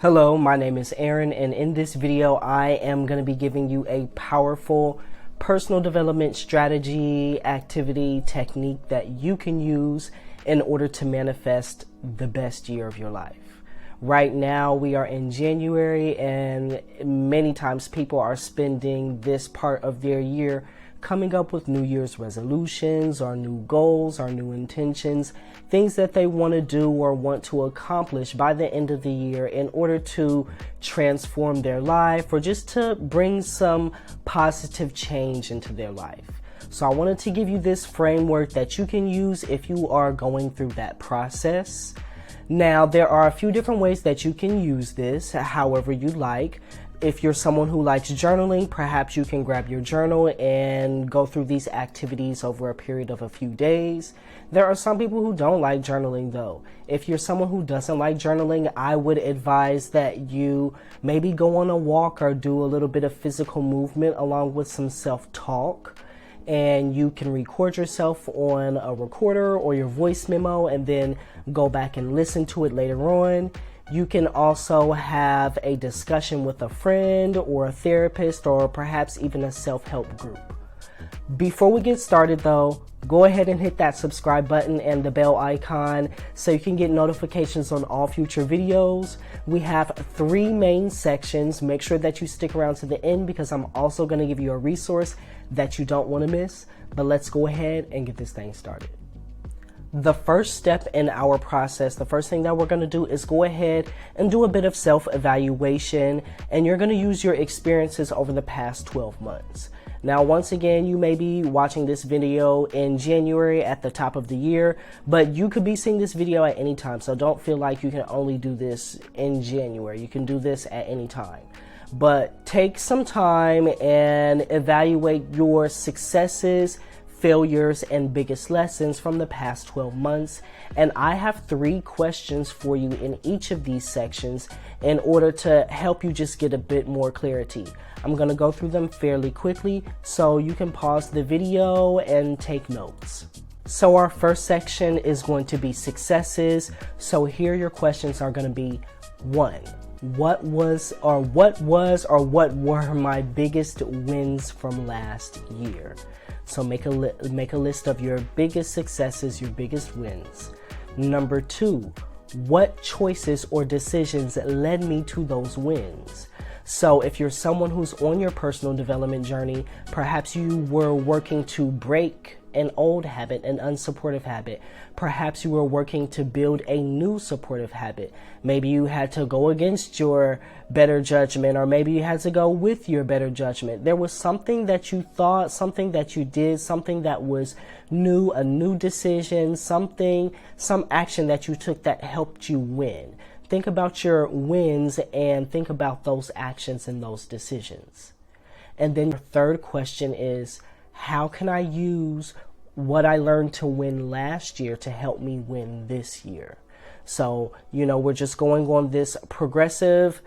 Hello, my name is Aaron, and in this video I am going to be giving you a powerful personal development strategy, activity, technique that you can use in order to manifest the best year of your life. Right now we are in January, and many times people are spending this part of their year coming up with New Year's resolutions or new goals or new intentions, things that they want to do or want to accomplish by the end of the year in order to transform their life or just to bring some positive change into their life. So I wanted to give you this framework that you can use if you are going through that process. Now, there are a few different ways that you can use this, however you like. If you're someone who likes journaling, perhaps you can grab your journal and go through these activities over a period of a few days. There are some people who don't like journaling though. If you're someone who doesn't like journaling, I would advise that you maybe go on a walk or do a little bit of physical movement along with some self-talk. And you can record yourself on a recorder or your voice memo and then go back and listen to it later on. You can also have a discussion with a friend or a therapist or perhaps even a self-help group. Before we get started though, go ahead and hit that subscribe button and the bell icon so you can get notifications on all future videos. We have 3 main sections. Make sure that you stick around to the end because I'm also going to give you a resource that you don't want to miss. But let's go ahead and get this thing started. The first step in our process, the first thing that we're going to do is go ahead and do a bit of self-evaluation, and you're going to use your experiences over the past 12 months. Now, once again, you may be watching this video in January at the top of the year, but you could be seeing this video at any time. So don't feel like you can only do this in January. You can do this at any time. But take some time and evaluate your successes, failures, and biggest lessons from the past 12 months. And I have 3 questions for you in each of these sections in order to help you just get a bit more clarity. I'm going to go through them fairly quickly so you can pause the video and take notes. So our first section is going to be successes. So here your questions are going to be: 1. What were my biggest wins from last year? So make a list of your biggest successes, your biggest wins. Number 2, what choices or decisions led me to those wins? So if you're someone who's on your personal development journey, perhaps you were working to break an old habit, an unsupportive habit. Perhaps you were working to build a new supportive habit. Maybe you had to go against your better judgment, or maybe you had to go with your better judgment. There was something that you thought, something that you did, something that was new, a new decision, some action that you took that helped you win. Think about your wins and think about those actions and those decisions. And then your third question is, how can I use what I learned to win last year to help me win this year? So, we're just going on this progressive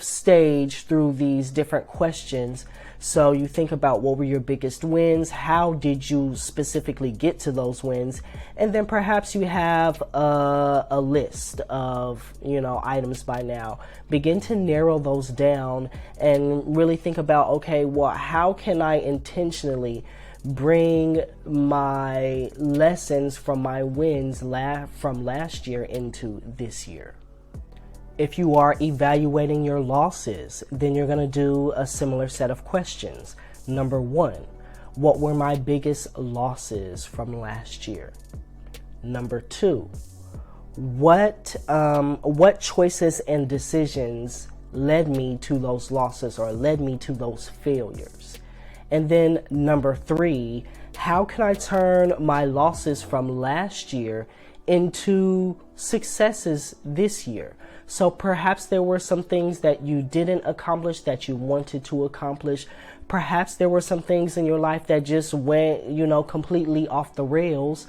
stage through these different questions. So you think about what were your biggest wins, how did you specifically get to those wins, and then perhaps you have a list of items by now. Begin to narrow those down and really think about, okay, well, how can I intentionally bring my lessons from my wins from last year into this year? If you are evaluating your losses, then you're going to do a similar set of questions. Number 1, what were my biggest losses from last year? Number 2, what choices and decisions led me to those losses or led me to those failures? And then number 3, how can I turn my losses from last year into successes this year? So perhaps there were some things that you didn't accomplish that you wanted to accomplish. Perhaps there were some things in your life that just went, completely off the rails.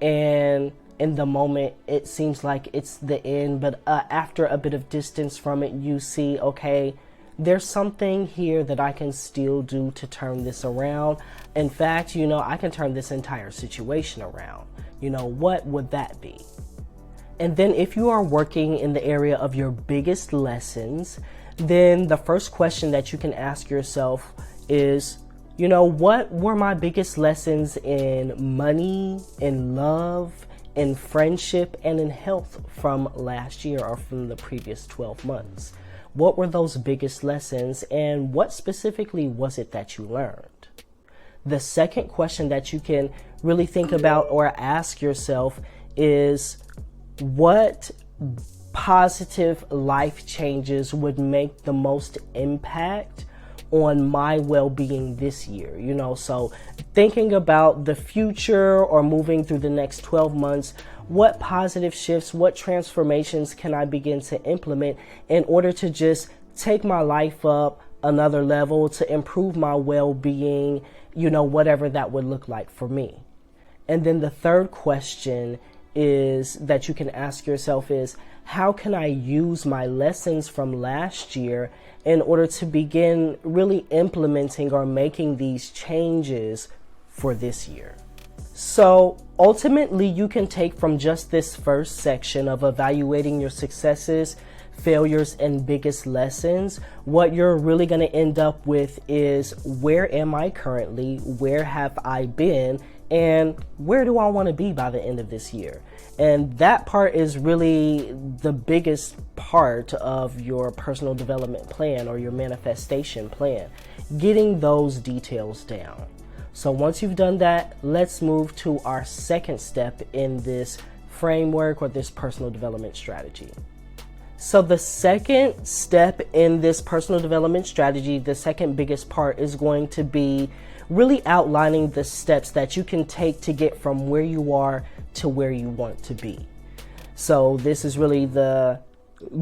And in the moment, it seems like it's the end. But after a bit of distance from it, you see, okay, there's something here that I can still do to turn this around. In fact, I can turn this entire situation around. What would that be? And then if you are working in the area of your biggest lessons, then the first question that you can ask yourself is, what were my biggest lessons in money, in love, in friendship, and in health from last year or from the previous 12 months? What were those biggest lessons, and what specifically was it that you learned? The second question that you can really think about or ask yourself is, what positive life changes would make the most impact on my well-being this year? So thinking about the future or moving through the next 12 months, what positive shifts, what transformations can I begin to implement in order to just take my life up another level, to improve my well-being, whatever that would look like for me. And then the third question is that you can ask yourself is, how can I use my lessons from last year in order to begin really implementing or making these changes for this year? So ultimately, you can take from just this first section of evaluating your successes, failures, and biggest lessons, what you're really going to end up with is, where am I currently? Where have I been? And where do I want to be by the end of this year? And that part is really the biggest part of your personal development plan or your manifestation plan, getting those details down. So once you've done that, let's move to our second step in this framework or this personal development strategy. So the second step in this personal development strategy, the second biggest part, is going to be really outlining the steps that you can take to get from where you are to where you want to be. So this is really the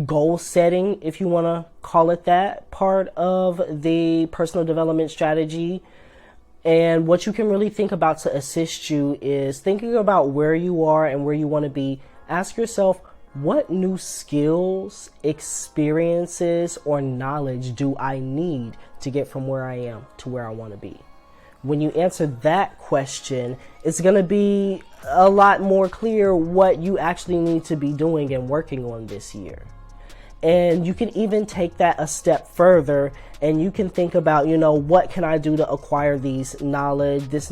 goal setting, if you want to call it that, part of the personal development strategy. And what you can really think about to assist you is thinking about where you are and where you want to be. Ask yourself, what new skills, experiences, or knowledge do I need to get from where I am to where I want to be? When you answer that question, it's going to be a lot more clear what you actually need to be doing and working on this year. And you can even take that a step further, and you can think about, what can I do to acquire these knowledge, these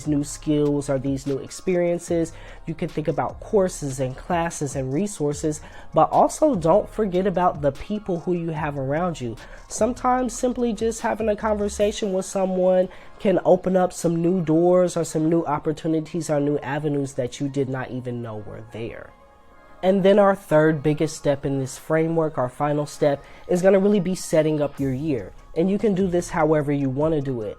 new skills or these new experiences. You can think about courses and classes and resources, but also don't forget about the people who you have around you. Sometimes simply just having a conversation with someone can open up some new doors or some new opportunities or new avenues that you did not even know were there. And then our third biggest step in this framework, our final step, is going to really be setting up your year. And you can do this however you want to do it.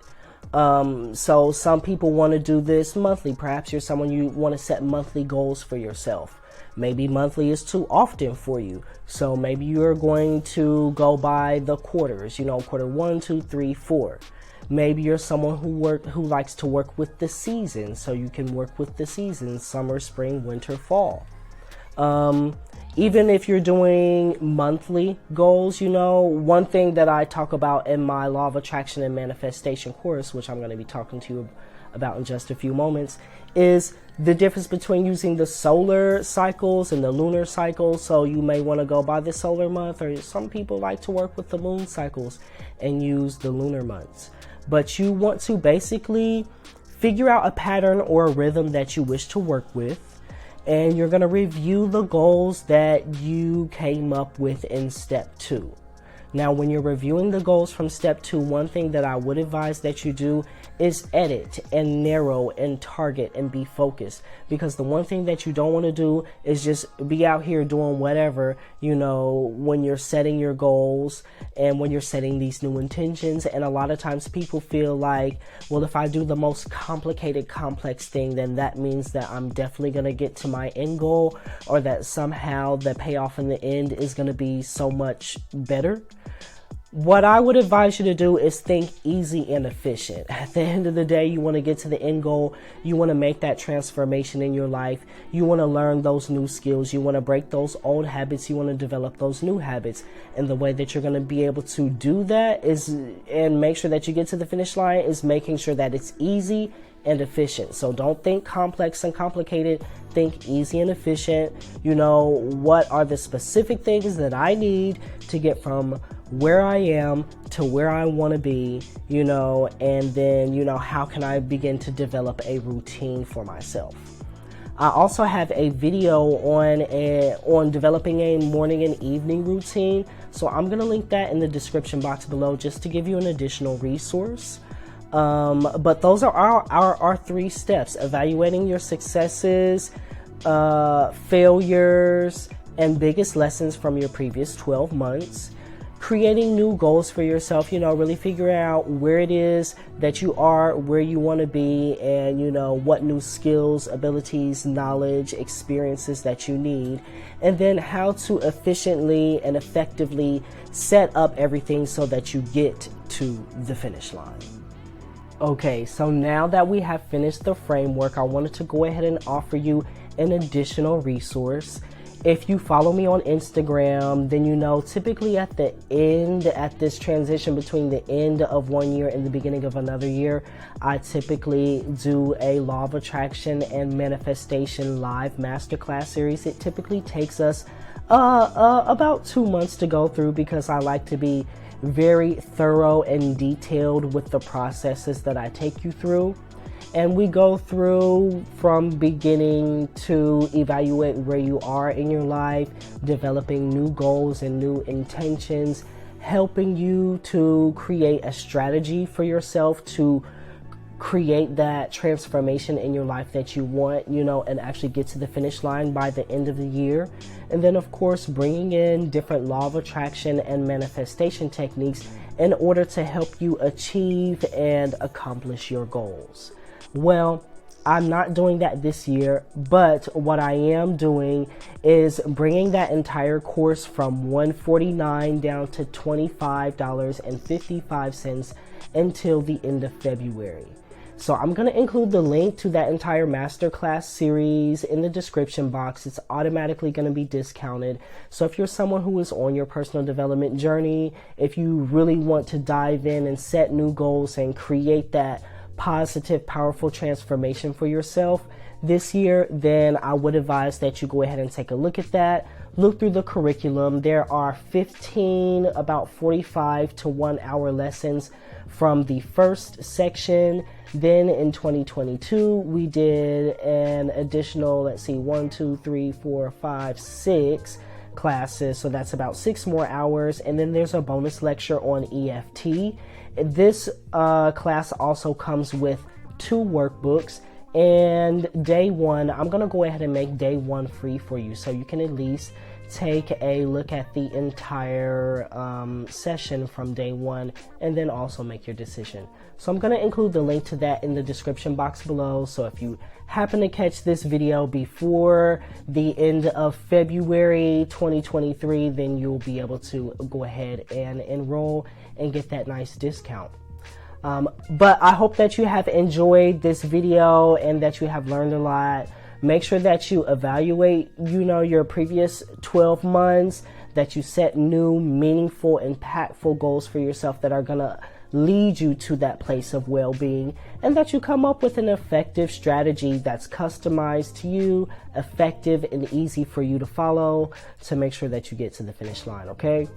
So some people want to do this monthly. Perhaps you're someone you want to set monthly goals for yourself. Maybe monthly is too often for you. So maybe you're going to go by the quarters, quarter 1, 2, 3, 4. Maybe you're someone who likes to work with the seasons. So you can work with the seasons: summer, spring, winter, fall. Even if you're doing monthly goals, one thing that I talk about in my Law of Attraction and Manifestation course, which I'm going to be talking to you about in just a few moments, is the difference between using the solar cycles and the lunar cycles. So you may want to go by the solar month, or some people like to work with the moon cycles and use the lunar months. But you want to basically figure out a pattern or a rhythm that you wish to work with. And you're going to review the goals that you came up with in step 2. Now, when you're reviewing the goals from step 2, one thing that I would advise that you do is edit and narrow and target and be focused. Because the one thing that you don't want to do is just be out here doing whatever, when you're setting your goals and when you're setting these new intentions. And a lot of times people feel like, well, if I do the most complicated, complex thing, then that means that I'm definitely going to get to my end goal, or that somehow the payoff in the end is going to be so much better. What I would advise you to do is think easy and efficient. At the end of the day, you want to get to the end goal. You want to make that transformation in your life. You want to learn those new skills. You want to break those old habits. You want to develop those new habits. And the way that you're going to be able to do that is, and make sure that you get to the finish line, is making sure that it's easy and efficient. So don't think complex and complicated, think easy and efficient. You know, what are the specific things that I need to get from where I am to where I want to be, you know, and then, you know, how can I begin to develop a routine for myself. I also have a video on developing a morning and evening routine. So I'm going to link that in the description box below just to give you an additional resource. But those are our 3 steps: evaluating your successes, failures, and biggest lessons from your previous 12 months. Creating new goals for yourself, you know, really figuring out where it is that you are, where you want to be, and, you know, what new skills, abilities, knowledge, experiences that you need. And then how to efficiently and effectively set up everything so that you get to the finish line. Okay, so now that we have finished the framework, I wanted to go ahead and offer you an additional resource. If you follow me on Instagram, then you know typically at the end, at this transition between the end of one year and the beginning of another year, I typically do a Law of Attraction and Manifestation live masterclass series. It typically takes us about 2 months to go through because I like to be very thorough and detailed with the processes that I take you through. And we go through from beginning to evaluate where you are in your life, developing new goals and new intentions, helping you to create a strategy for yourself to create that transformation in your life that you want, you know, and actually get to the finish line by the end of the year. And then, of course, bringing in different Law of Attraction and manifestation techniques in order to help you achieve and accomplish your goals. Well, I'm not doing that this year, but what I am doing is bringing that entire course from $149 down to $25.55 until the end of February. So I'm going to include the link to that entire masterclass series in the description box. It's automatically going to be discounted. So if you're someone who is on your personal development journey, if you really want to dive in and set new goals and create that positive, powerful transformation for yourself this year, then I would advise that you go ahead and take a look at that. Look through the curriculum. There are 15, about 45 to 1 hour lessons from the first section. Then in 2022, we did an additional, 6 classes. So that's about 6 more hours. And then there's a bonus lecture on EFT. This class also comes with 2 workbooks, and day 1, I'm going to go ahead and make day 1 free for you so you can at least take a look at the entire session from day 1 and then also make your decision. So I'm going to include the link to that in the description box below. So if you happen to catch this video before the end of February 2023, then you'll be able to go ahead and enroll and get that nice discount. But I hope that you have enjoyed this video and that you have learned a lot. Make sure that you evaluate, you know, your previous 12 months, that you set new, meaningful, impactful goals for yourself that are going to lead you to that place of well-being, and that you come up with an effective strategy that's customized to you, effective and easy for you to follow to make sure that you get to the finish line, okay?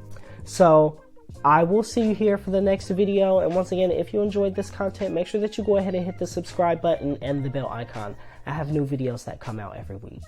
So I will see you here for the next video. And once again, if you enjoyed this content, make sure that you go ahead and hit the subscribe button and the bell icon. I have new videos that come out every week.